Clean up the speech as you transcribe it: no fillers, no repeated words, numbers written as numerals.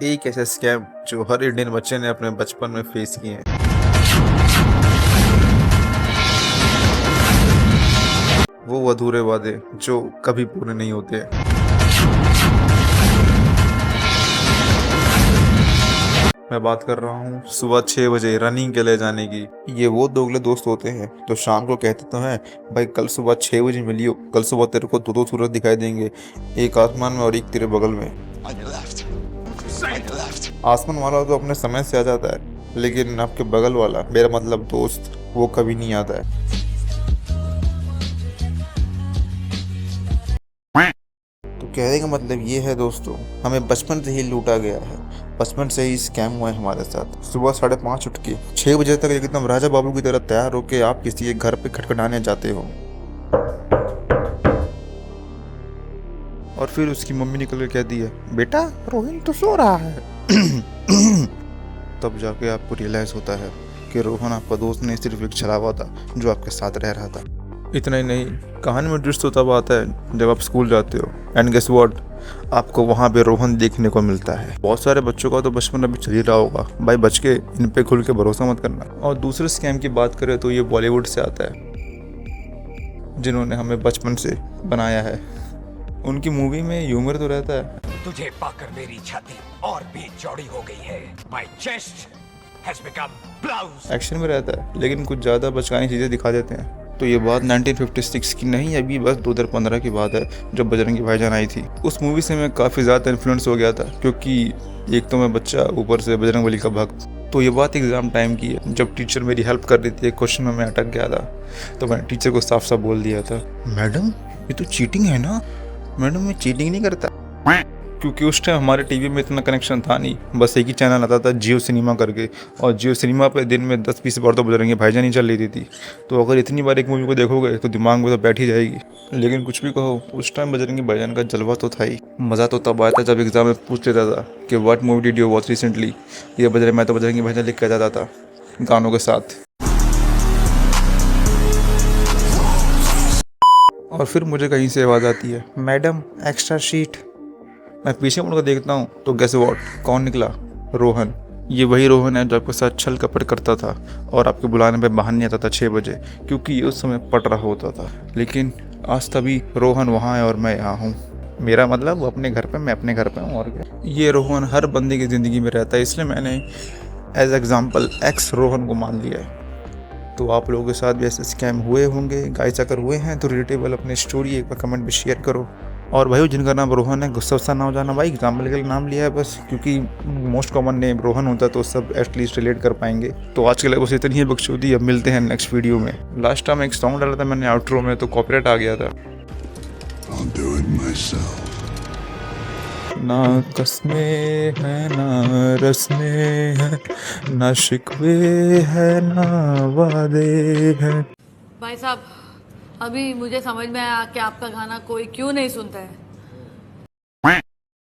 एक ऐसा स्कैम जो हर इंडियन बच्चे ने अपने बचपन में फेस किए हैं। वो अधूरे वादे जो कभी पूरे नहीं होते। मैं बात कर रहा हूँ सुबह 6 बजे रनिंग के लिए जाने की। ये वो दोगले दोस्त होते हैं तो शाम को कहते तो हैं भाई कल सुबह 6 बजे मिलियो, कल सुबह तेरे को दो सूरज दिखाई देंगे, एक आसमान में और एक तेरे बगल में। आसमान वाला तो अपने समय से आ जाता है, लेकिन आपके बगल वाला, मेरा मतलब दोस्त, वो कभी नहीं आता है। तो कहने का मतलब ये है दोस्तों, हमें बचपन से ही लूटा गया है, बचपन से ही स्कैम हुआ है हमारे साथ। सुबह 5:30 उठ के 6 बजे तक एकदम राजा बाबू की तरह तैयार होके आप किसी के घर पे खटखटाने जाते हो, और फिर उसकी मम्मी निकल के कहती है बेटा रोहन तो सो रहा है। तब जाके आपको रियलाइज होता है कि रोहन आपका दोस्त नहीं, सिर्फ एक छलावा था जो आपके साथ रह रहा था। इतना ही नहीं, कहानी में ट्विस्ट तो तब आता है जब आप स्कूल जाते हो, एंड गेस व्हाट, आपको वहाँ पे रोहन देखने को मिलता है। बहुत सारे बच्चों का तो बचपन अभी चल ही रहा होगा, भाई बच के इन पे खुल के भरोसा मत करना। और दूसरे स्कैम की बात करें तो ये बॉलीवुड से आता है, जिन्होंने हमें बचपन से बनाया है। उनकी मूवी में ह्यूमर तो रहता है। तुझे पाकर मेरी छाती और भी चौड़ी हो गई है। My chest has become blouse। Action में रहता है, लेकिन कुछ ज़्यादा बचकानी चीज़ें दिखा देते हैं। तो ये बात 1956 की नहीं, अभी बस 2015 की बात है, जब बजरंगी भाईजान आई थी। उस मूवी से मैं काफ़ी ज़्यादा इन्फ्लुएंस हो गया था, क्योंकि एक तो मैं बच्चा, ऊपर से बजरंगबली का भक्त। तो ये बात एग्ज़ाम टाइम की है, जब टीचर मेरी हेल्प कर रही थी, एक क्वेश्चन में मैं अटक गया था, तो मैंने टीचर को साफ साफ बोल दिया था, मैडम ये तो चीटिंग है ना, मैडम मैं चीटिंग नहीं करता। क्योंकि उस टाइम हमारे टीवी में इतना कनेक्शन था नहीं, बस एक ही चैनल आता था जियो सिनेमा करके, और जियो सिनेमा पे दिन में 10-20 बार तो बजरंगी भाईजान ही चल रही थी। तो अगर इतनी बार एक मूवी को देखोगे तो दिमाग में तो बैठ ही जाएगी। लेकिन कुछ भी कहो, उस टाइम बजरंगी भाईजान का जलवा तो था ही। मज़ा तो तब आया था जब एग्जाम में पूछ लेता था कि what movie did you watch recently, ये मैं तो बजरंगी भाईजान लिख के जाता था गानों के साथ। और फिर मुझे कहीं से आवाज़ आती है, मैडम एक्स्ट्रा शीट। मैं पीछे मुड़कर देखता हूँ तो गेस व्हाट, कौन निकला? रोहन। ये वही रोहन है जो आपके साथ छल कपट करता था और आपके बुलाने पे बाहर नहीं आता था 6 बजे, क्योंकि ये उस समय पट रहा होता था। लेकिन आज तभी रोहन वहाँ है और मैं यहाँ हूँ। मेरा मतलब वो अपने घर पे, मैं अपने घर पे हूँ, और क्या। ये रोहन हर बंदे की ज़िंदगी में रहता है, इसलिए मैंने एज एग्जाम्पल एक्स रोहन को मान लिया है। तो आप लोगों के साथ भी ऐसे स्कैम हुए होंगे, गाइस अगर हुए हैं तो रिलेटेबल अपनी स्टोरी एक बार कमेंट में शेयर करो। और भाई जिनका नाम रोहन है, गुस्सा वुस्सा ना हो जाना भाई, एग्जाम्पल के लिए नाम लिया है बस, क्योंकि मोस्ट कॉमन नेम रोहन होता है तो सब एटलीस्ट रिलेट कर पाएंगे। तो आज के लिए बस इतनी ही बकचोदी, अब मिलते हैं नेक्स्ट वीडियो में। लास्ट टाइम एक सॉन्ग डाला था मैंने आउट्रो में, तो कॉपीराइट आ गया था। ना कसमें है ना रस्में है, ना शिकवे है ना वादे है। भाई साहब, अभी मुझे समझ में आया कि आपका गाना कोई क्यों नहीं सुनता है।